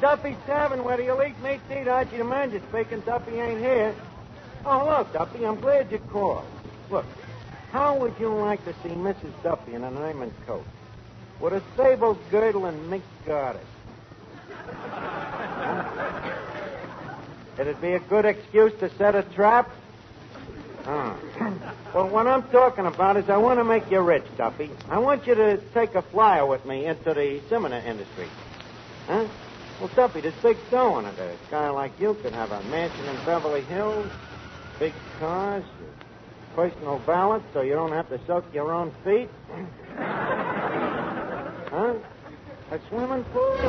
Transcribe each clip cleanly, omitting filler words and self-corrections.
Duffy's Tavern. Where do you eat meat? Eat, Archie the manager speaking. Duffy ain't here. Oh, look, Duffy, I'm glad you called. Look, how would you like to see Mrs. Duffy in an ermine coat with a sable girdle and mink garters? Huh? It'd be a good excuse to set a trap. Well, what I'm talking about is I want to make you rich, Duffy. I want you to take a flyer with me into the seminar industry. Huh? Well, Duffy, there's big dough in it. A guy like you could have a mansion in Beverly Hills, big cars, personal valet so you don't have to soak your own feet. Huh? A swimming pool? You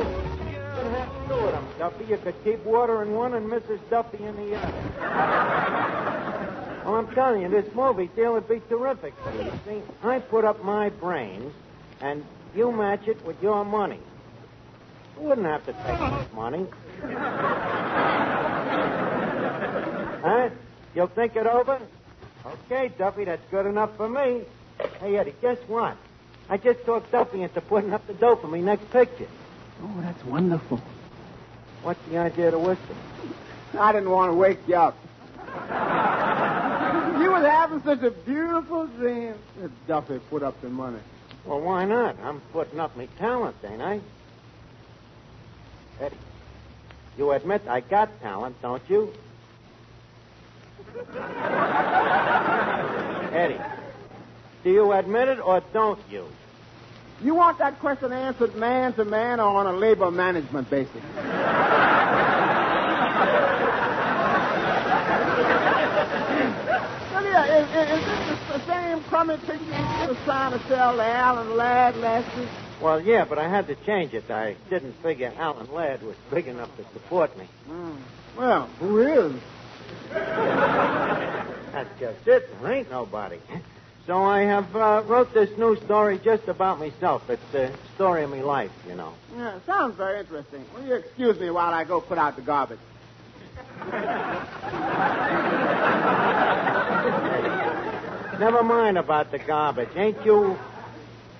don't have to do with them, Duffy. You could keep water in one and Mrs. Duffy in the other. Well, I'm telling you, this movie deal would be terrific for you. See, I put up my brains, and you match it with your money. You wouldn't have to take much money. Huh? You'll think it over? Okay, Duffy, that's good enough for me. Hey, Eddie, guess what? I just talked Duffy into putting up the dough for me next picture. Oh, that's wonderful. What's the idea to whistle? I didn't want to wake you up. You was having such a beautiful dream that Duffy put up the money. Well, why not? I'm putting up my talent, ain't I? Eddie, you admit I got talent, don't you? Eddie, do you admit it or don't you? You want that question answered man to man or on a labor management basis? Is this the same crummy picture you was trying to sell to Alan Ladd last week? Well, yeah, but I had to change it. I didn't figure Alan Ladd was big enough to support me. Well, who is? That's just it. There ain't nobody. So I have wrote this new story just about myself. It's the story of my life, you know. Yeah, sounds very interesting. Will you excuse me while I go put out the garbage? Never mind about the garbage. Ain't you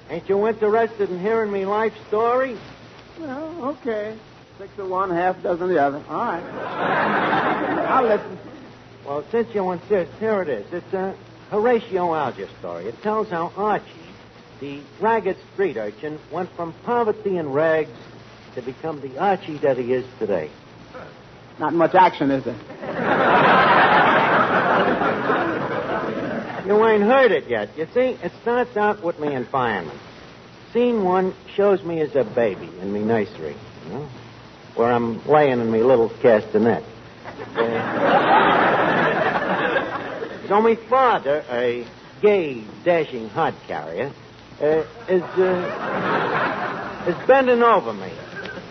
interested in hearing me life story? Well, okay. 6 of one, half dozen of the other. All right. I'll listen. Well, since you insist, here it is. It's a Horatio Alger story. It tells how Archie, the ragged street urchin, went from poverty and rags to become the Archie that he is today. Not much action, is there? You ain't heard it yet. You see, it starts out with me environment. Scene 1 shows me as a baby in me nursery, you know, where I'm laying in me little castanet. So me father, a gay, dashing hod carrier, is bending over me.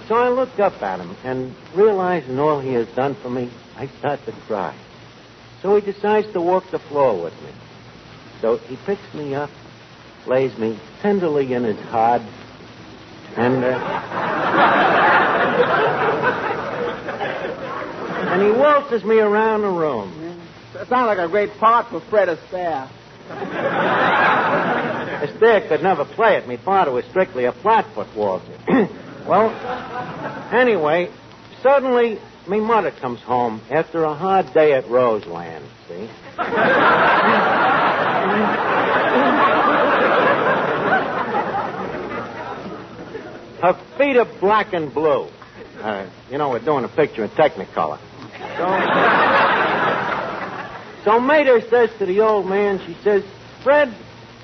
So I look up at him, and realizing all he has done for me, I start to cry. So he decides to walk the floor with me. So he picks me up, lays me tenderly in his hod, and he waltzes me around the room. That sounds like a great part for Fred Astaire. Astaire could never play it. Me father was strictly a flatfoot waltzer. Well, anyway, suddenly me mother comes home after a hard day at Roseland, see? Her feet are black and blue. You know, we're doing a picture in Technicolor. So Mater says to the old man, she says, Fred,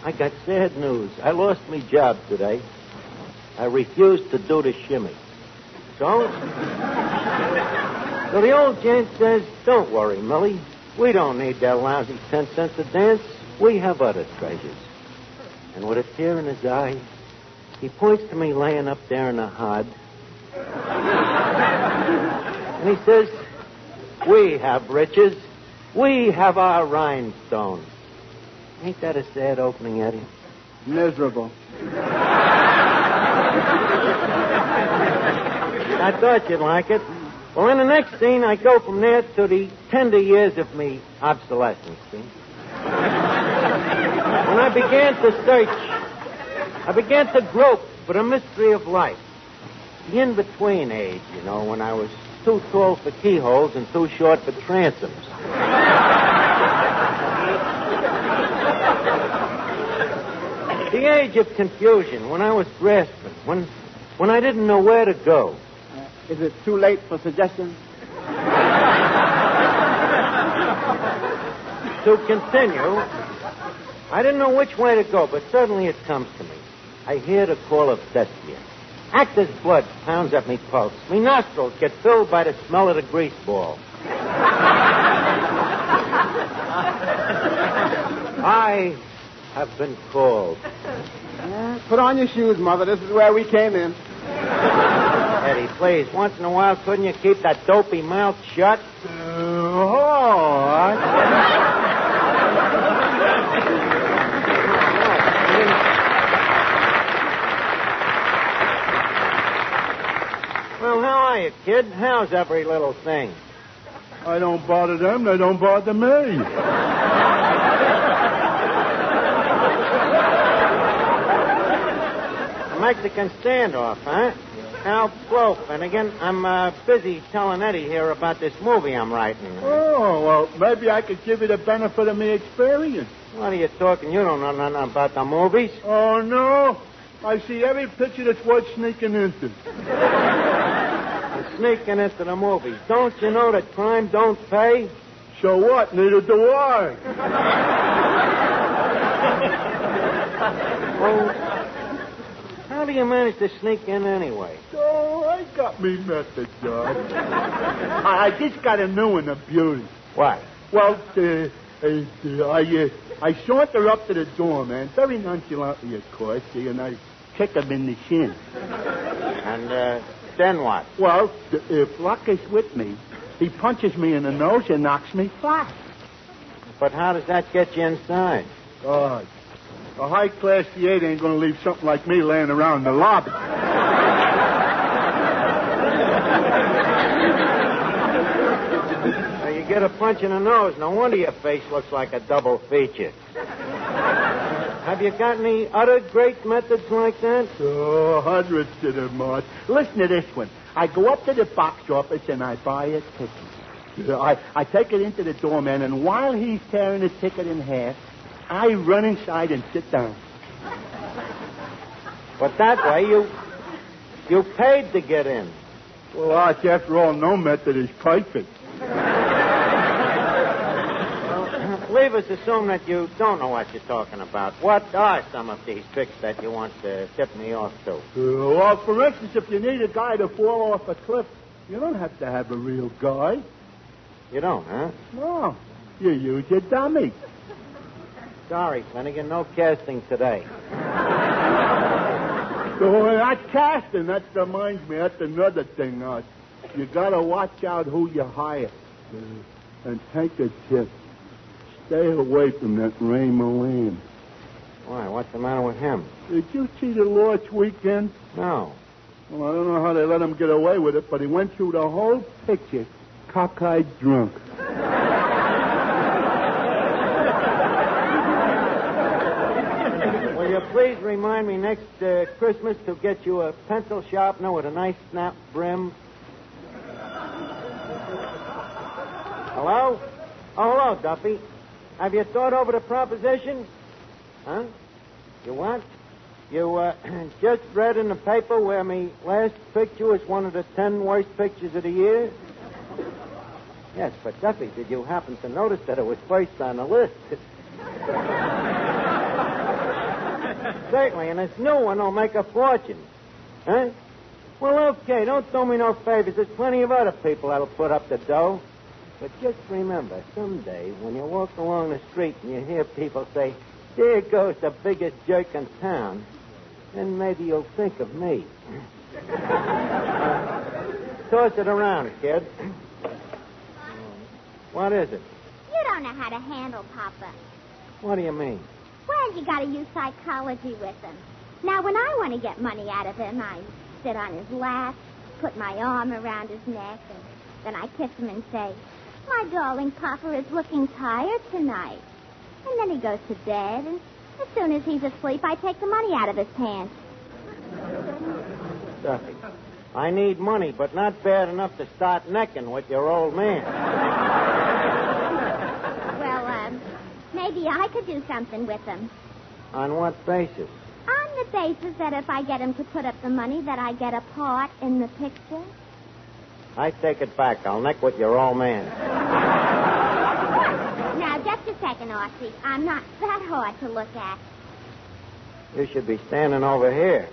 I got sad news. I lost my job today. I refused to do the shimmy. So the old gent says, don't worry, Millie. We don't need that lousy 10 cents a dance. We have other treasures. And with a tear in his eye, he points to me laying up there in the hod. And he says, we have riches. We have our rhinestones. Ain't that a sad opening, Eddie? Miserable. I thought you'd like it. Well, in the next scene, I go from there to the tender years of me obsolescence, see? When I began to search, I began to grope for the mystery of life. the in-between age, you know, when I was too tall for keyholes and too short for transoms. The age of confusion, when I was grasping, when I didn't know where to go. Is it too late for suggestions? To continue, I didn't know which way to go, but suddenly it comes to me. I hear the call of Thespian. Actor's blood pounds at me pulse. Me nostrils get filled by the smell of the grease ball. I have been called. Yeah, put on your shoes, Mother. This is where we came in. Eddie, please, once in a while, couldn't you keep that dopey mouth shut? Well, how are you, kid? How's every little thing? I don't bother them. They don't bother me. A Mexican standoff, huh? How blow, Finnegan. I'm busy telling Eddie here about this movie I'm writing. Oh, well, maybe I could give you the benefit of me experience. What are you talking? You don't know nothing about the movies. Oh, no? I see every picture that's worth sneaking into. You're sneaking into the movies. Don't you know that crime don't pay? So what? Neither do I. Well, how do you manage to sneak in anyway? Oh, I got me method, George. I just got a new one, a beauty. What? Well, I saunter up to the doorman, very nonchalantly, of course, and I kick him in the shin. And then what? Well, if luck is with me, he punches me in the nose and knocks me flat. But how does that get you inside? God, a high-class theater ain't going to leave something like me laying around in the lobby. Now, you get a punch in the nose. No wonder your face looks like a double feature. Have you got any other great methods like that? Oh, hundreds to them, Marge. Listen to this one. I go up to the box office and I buy a ticket. I take it into the doorman, and while he's tearing the ticket in half, I run inside and sit down. But that way, you paid to get in. Well, Arch, after all, no method is perfect. Leave us assume that you don't know what you're talking about. What are some of these tricks that you want to tip me off to? Well, for instance, if you need a guy to fall off a cliff, you don't have to have a real guy. You don't, huh? No. You use your dummy. Sorry, Finnegan, no casting today. So that casting, that reminds me, that's another thing, Arch. You gotta watch out who you hire. And take a tip. Stay away from that Ray Moran. Why, what's the matter with him? Did you see the Lord's Weekend? No. Well, I don't know how they let him get away with it, but he went through the whole picture cockeyed drunk. Will you please remind me next Christmas to get you a pencil sharpener with a nice snap brim? Hello? Oh, hello, Duffy. Have you thought over the proposition? Huh? You what? You just read in the paper where me last picture was one of the 10 worst pictures of the year? Yes, but Duffy, did you happen to notice that it was first on the list? Certainly, and this new one will make a fortune. Huh? Well, okay, don't do me no favors. There's plenty of other people that'll put up the dough. But just remember, someday, when you walk along the street and you hear people say, there goes the biggest jerk in town, then maybe you'll think of me. Toss it around, kid. What is it? You don't know how to handle Papa. What do you mean? Well, you got to use psychology with him. Now, when I want to get money out of him, I sit on his lap, put my arm around his neck, and then I kiss him and say, my darling Papa is looking tired tonight. And then he goes to bed, and as soon as he's asleep, I take the money out of his pants. Duffy, I need money, but not bad enough to start necking with your old man. Well, maybe I could do something with him. On what basis? On the basis that if I get him to put up the money, that I get a part in the picture. I take it back. I'll neck with your old man. Now, just a second, Archie. I'm not that hard to look at. You should be standing over here.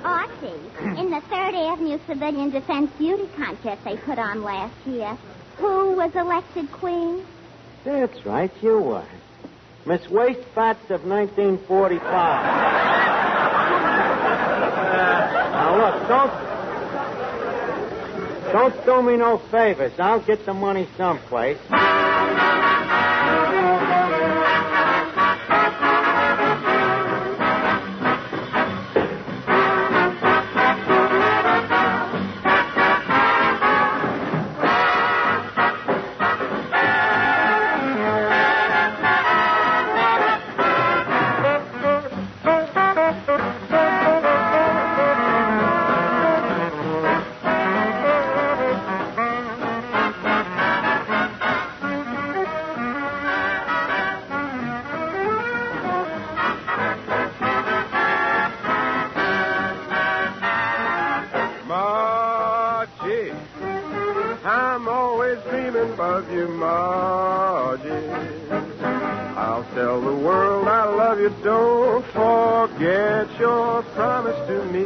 Archie, in the 3rd Avenue Civilian Defense Beauty Contest they put on last year, who was elected queen? That's right, you were. Miss Wastefats of 1945. Now, look, don't do me no favors. I'll get the money someplace. I'm always dreaming of you, Margie. I'll tell the world I love you. Don't forget your promise to me.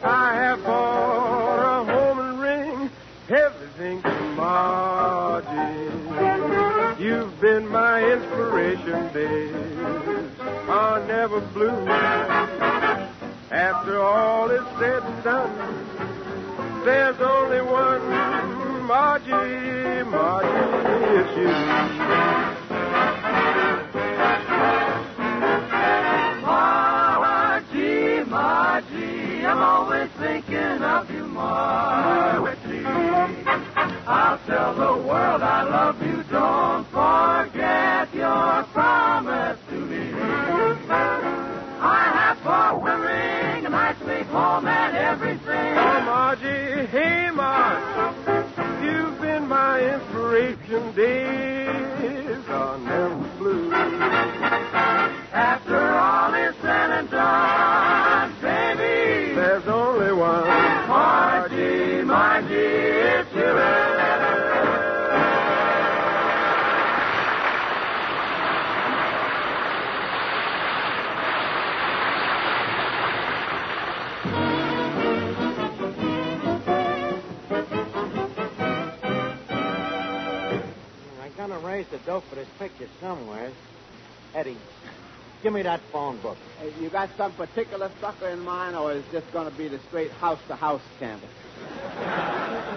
I have bought a home and ring, everything to Margie. You've been my inspiration, days are never blue. After all is said and done, there's only one Margie, Margie, it's you. Margie, Margie, I'm always thinking of you, Margie. I'll tell the world I love you, don't forget your promise to me. I have bought a ring, a nice sweet home and everything. Oh, Margie, hey, Margie, you've been my inspiration. Days are never blue. After all is said and done, baby, there's only one Margie, Margie, it's you. Raise the dough for this picture somewhere. Eddie, give me that phone book. Hey, you got some particular sucker in mind, or is this going to be the straight house-to-house canvas?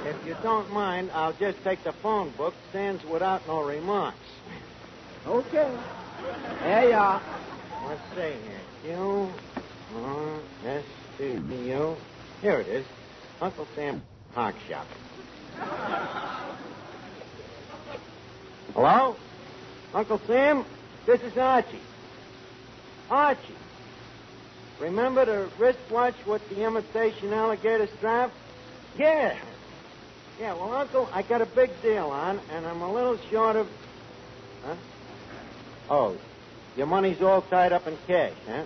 If you don't mind, I'll just take the phone book, stands without no remarks. Okay. There you are. Let's see here. Q-R-S-T-U. Here it is. Uncle Sam Hog Shop. Hello? Uncle Sam? This is Archie. Archie. Remember the wristwatch with the imitation alligator strap? Yeah. Yeah, well, Uncle, I got a big deal on, and I'm a little short of... Huh? Oh, your money's all tied up in cash, huh?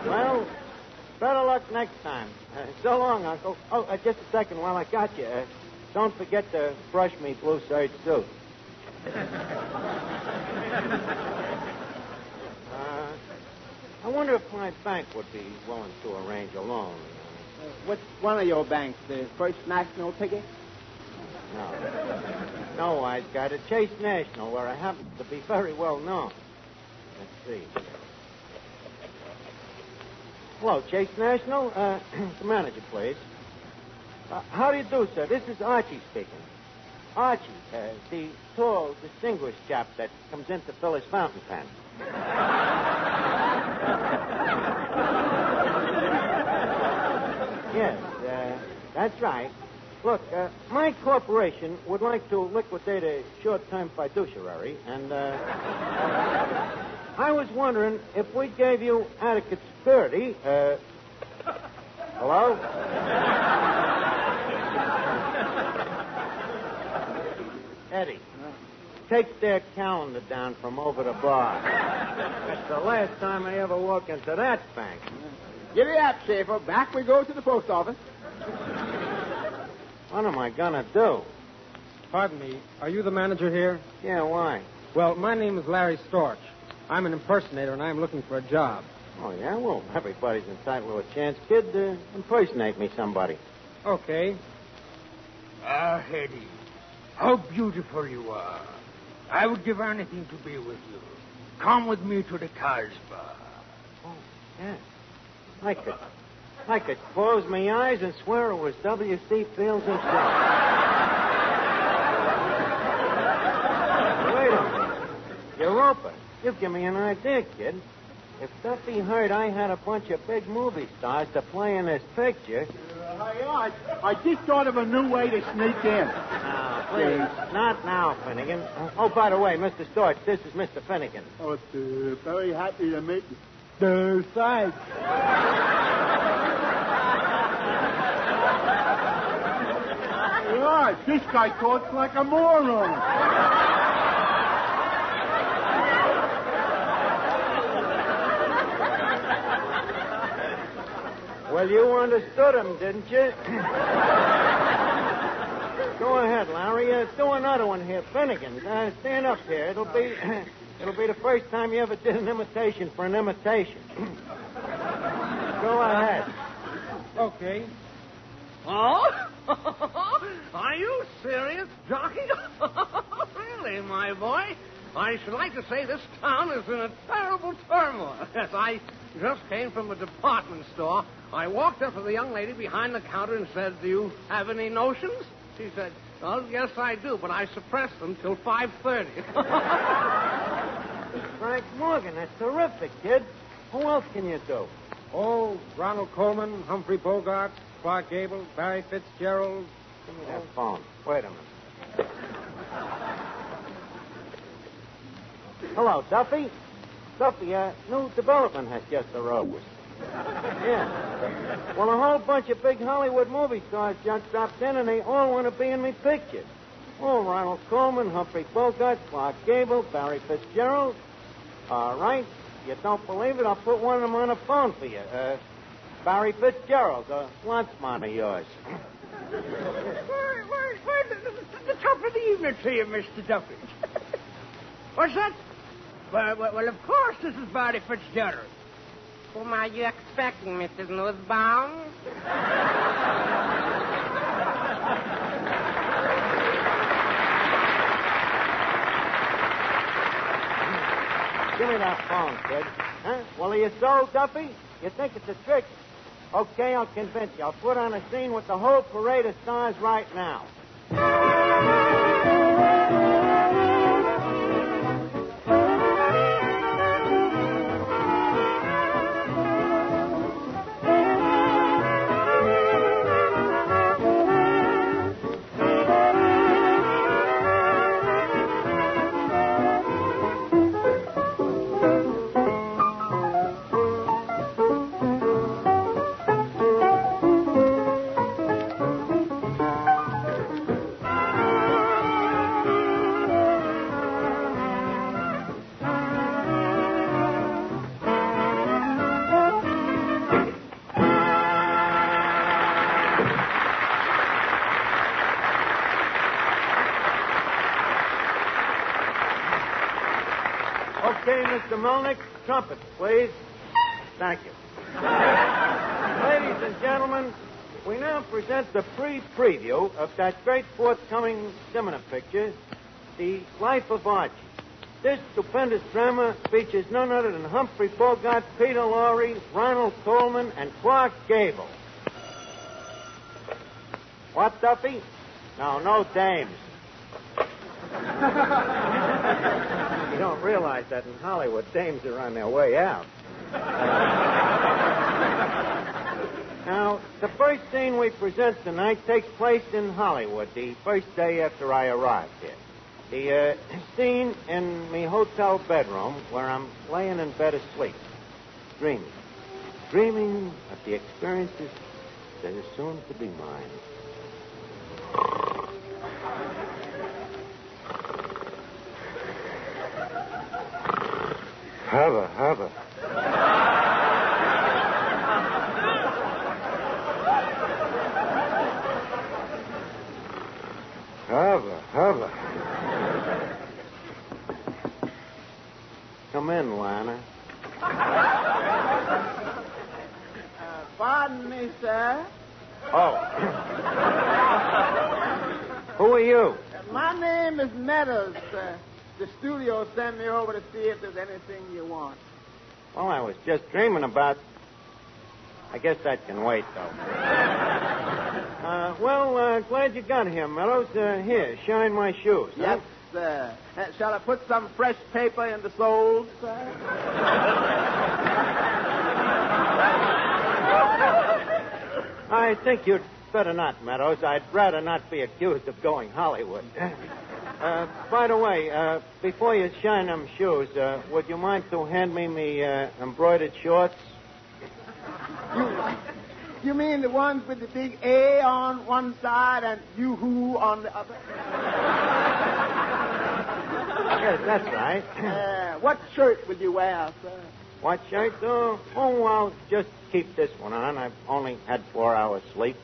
Well, better luck next time. So long, Uncle. Oh, just a second while I got you. Don't forget to brush me blue serge suit. I wonder if my bank would be willing to arrange a loan. Which one of your banks? The First National ticket? No, wise guy. The Chase National, where I happen to be very well known. Let's see. Hello, Chase National. The manager, please. How do you do, sir? This is Archie speaking. Archie, the tall, distinguished chap that comes in to fill his fountain pen. Yes, that's right. Look, my corporation would like to liquidate a short-term fiduciary, and I was wondering if we gave you adequate security. Hello? Eddie, take their calendar down from over the bar. That's the last time I ever walk into that bank. Giddy up, Schaefer. Back we go to the post office. What am I gonna do? Pardon me, are you the manager here? Yeah, why? Well, my name is Larry Storch. I'm an impersonator, and I'm looking for a job. Oh, yeah? Well, everybody's entitled to a chance, kid. Impersonate me somebody. Okay. Ah, Hetty, how beautiful you are. I would give anything to be with you. Come with me to the Cars Bar. Oh, yeah. I could close my eyes and swear it was W.C. Fields himself. Wait a minute. Europa, you give me an idea, kid. If Duffy heard I had a bunch of big movie stars to play in this picture... I just thought of a new way to sneak in. Now, please, not now, Finnegan. Oh, by the way, Mr. Storch, this is Mr. Finnegan. Oh, very happy to meet you. Thanks. Yeah, this guy talks like a moron. Well, you understood him, didn't you? Go ahead, Larry. Do another one here. Finnegan, stand up here. It'll be the first time you ever did an imitation for an imitation. Go ahead. Okay. Oh? Are you serious, Jockey? Really, my boy? I should like to say this town is in a terrible turmoil. Yes, I just came from a department store. I walked up to the young lady behind the counter and said, "Do you have any notions?" She said, "Well, yes, I do, but I suppressed them till 5:30. Frank Morgan, that's terrific, kid. Who else can you do? Oh, Ronald Coleman, Humphrey Bogart, Clark Gable, Barry Fitzgerald. Give me that phone. Wait a minute. Hello, Duffy. Duffy, new development has just arose. Yeah. Well, a whole bunch of big Hollywood movie stars just dropped in, and they all want to be in me picture. Oh, Ronald Coleman, Humphrey Bogart, Clark Gable, Barry Fitzgerald. All right. You don't believe it? I'll put one of them on the phone for you. Barry Fitzgerald, a lunch man of yours. The top of the evening to you, Mr. Duffy. What's that? Well, of course this is Barry Fitzgerald. Whom are you expecting, Mrs. Nussbaum? Give me that phone, kid. Huh? Well, are you sold, Duffy? You think it's a trick? Okay, I'll convince you. I'll put on a scene with the whole parade of stars right now. Okay, Mr. Melnick, trumpets, please. Thank you. Ladies and gentlemen, we now present the preview of that great forthcoming cinema picture, The Life of Archie. This stupendous drama features none other than Humphrey Bogart, Peter Lorre, Ronald Coleman, and Clark Gable. What, Duffy? No dames. You don't realize that in Hollywood, dames are on their way out. Now, the first scene we present tonight takes place in Hollywood, the first day after I arrived here. The scene in me hotel bedroom where I'm laying in bed asleep, dreaming. Dreaming of the experiences that are soon to be mine. Hubba. Hubba. Come in, Lana. Pardon me, sir. Oh. Who are you? My name is Meadows, sir. The studio sent me over to see if there's anything you want. Well, I was just dreaming about... I guess that can wait, though. Glad you got here, Meadows. Here, shine my shoes. Yes, sir. Shall I put some fresh paper in the soles, sir? I think you'd better not, Meadows. I'd rather not be accused of going Hollywood. By the way, before you shine them shoes, would you mind to hand me embroidered shorts? You mean the ones with the big A on one side and you-hoo on the other? Yes, that's right. What shirt would you wear, sir? What shirt? I'll just keep this one on. I've only had 4 hours sleep.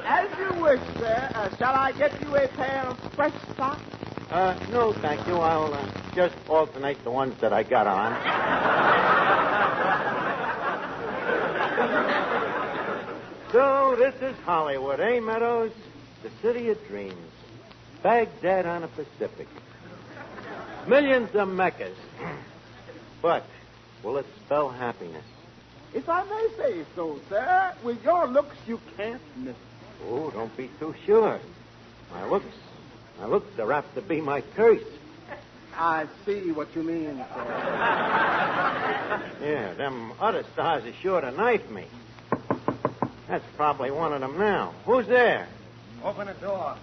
As you wish, sir. Shall I get you a pair of fresh socks? No, thank you. I'll just alternate the ones that I got on. So, this is Hollywood, eh, Meadows? The city of dreams. Baghdad on the Pacific. Millions of Meccas. But will it spell happiness? If I may say so, sir, with your looks, you can't miss. Oh, don't be too sure. My looks are apt to be my curse. I see what you mean, sir. Yeah, them other stars are sure to knife me. That's probably one of them now. Who's there? Open the door.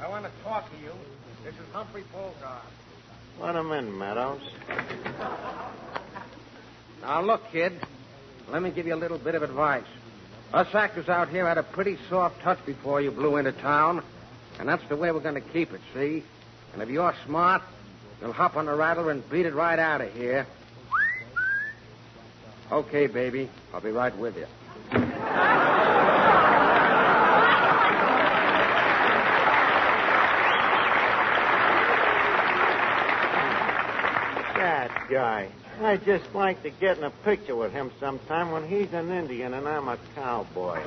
I want to talk to you. This is Humphrey Bogart. Let him in, Meadows. Now, look, kid. Let me give you a little bit of advice. Us actors out here had a pretty soft touch before you blew into town, and that's the way we're going to keep it, see? And if you're smart, you'll hop on the rattler and beat it right out of here. Okay, baby. I'll be right with you. That guy. I'd just like to get in a picture with him sometime when he's an Indian and I'm a cowboy.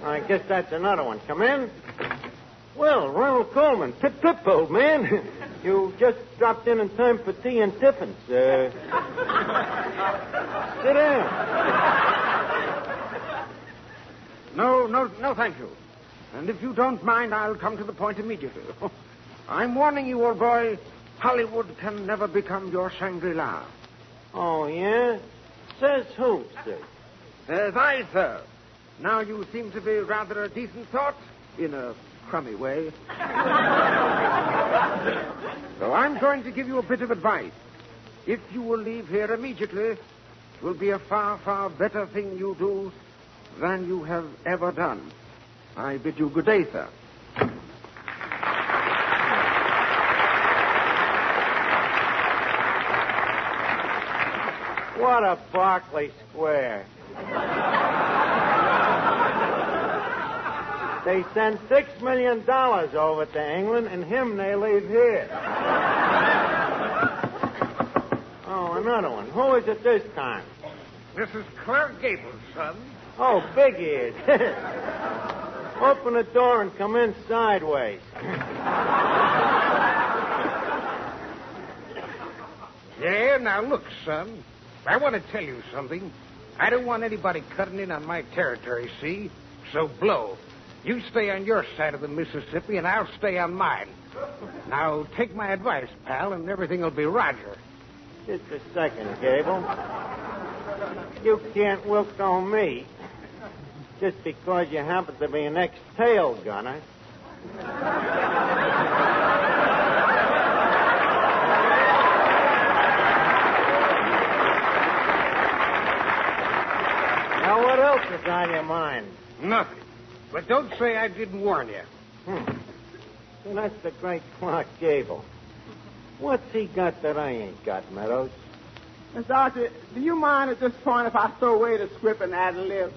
I guess that's another one. Come in. Well, Ronald Coleman. Pip, pip, old man. You just dropped in time for tea and tiffins. Sit down. No, thank you. And if you don't mind, I'll come to the point immediately. I'm warning you, old boy, Hollywood can never become your Shangri-La. Oh, yeah? Says who, sir? Says I, sir. Now you seem to be rather a decent sort, in a crummy way. So I'm going to give you a bit of advice. If you will leave here immediately, it will be a far, far better thing you do than you have ever done. I bid you good day, sir. What a Berkeley Square. They send $6 million over to England, and him they leave here. Oh, another one. Who is it this time? This is Clark Gable, son. Oh, Big Ears. Open the door and come in sideways. Yeah, now look, son. I want to tell you something. I don't want anybody cutting in on my territory, see? So blow. You stay on your side of the Mississippi, and I'll stay on mine. Now, take my advice, pal, and everything will be Roger. Just a second, Gable. You can't look on me just because you happen to be an ex-tail gunner. Now, what else is on your mind? Nothing. But don't say I didn't warn you. So that's the great Clark Gable. What's he got that I ain't got, Meadows? Mr. Archie, do you mind at this point if I throw away the script and add a lib?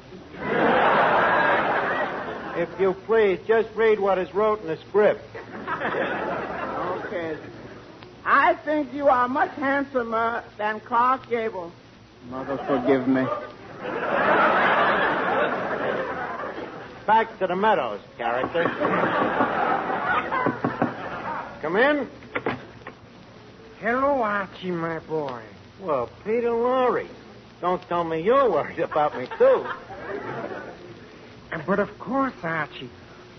If you please, just read what is wrote in the script. Okay. I think you are much handsomer than Clark Gable. Mother, forgive me. Back to the Meadows character. Come in. Hello, Archie, my boy. Well, Peter Lorre. Don't tell me you're worried about me, too. But of course, Archie.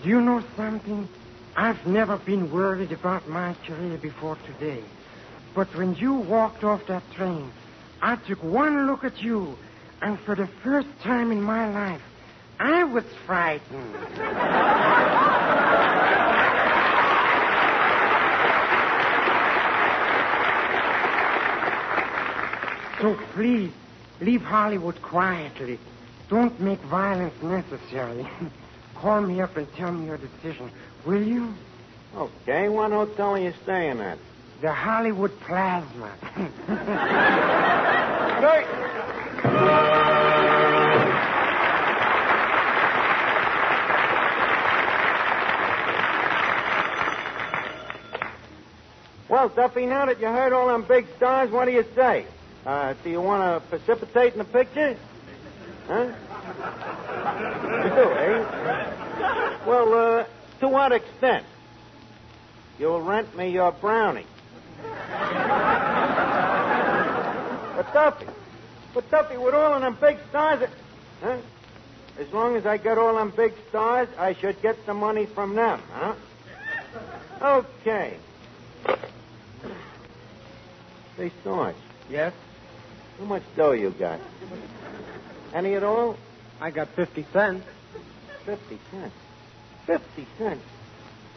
Do you know something? I've never been worried about my career before today. But when you walked off that train, I took one look at you, and for the first time in my life, I was frightened. So please, leave Hollywood quietly. Don't make violence necessary. Call me up and tell me your decision, will you? Okay, what hotel are you staying at? The Hollywood Plasma. Well, Duffy, now that you heard all them big stars, what do you say? Do you want to precipitate in the picture? Huh? You do, eh? Well, to what extent? You'll rent me your brownie. But Duffy, with all of them big stars... Huh? As long as I get all them big stars, I should get the money from them, huh? Okay. Say, Storch. Yes? How much dough you got? Any at all? I got 50 cents. 50 cents? 50 cents?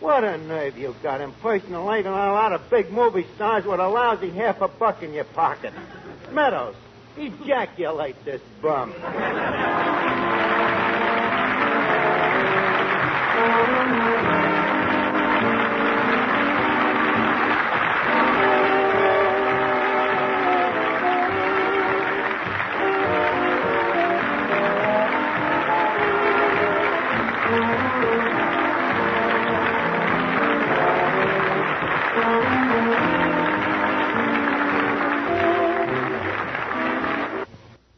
What a nerve you got, impersonating a lot of big movie stars with a lousy half a buck in your pocket. Meadows, ejaculate this bum.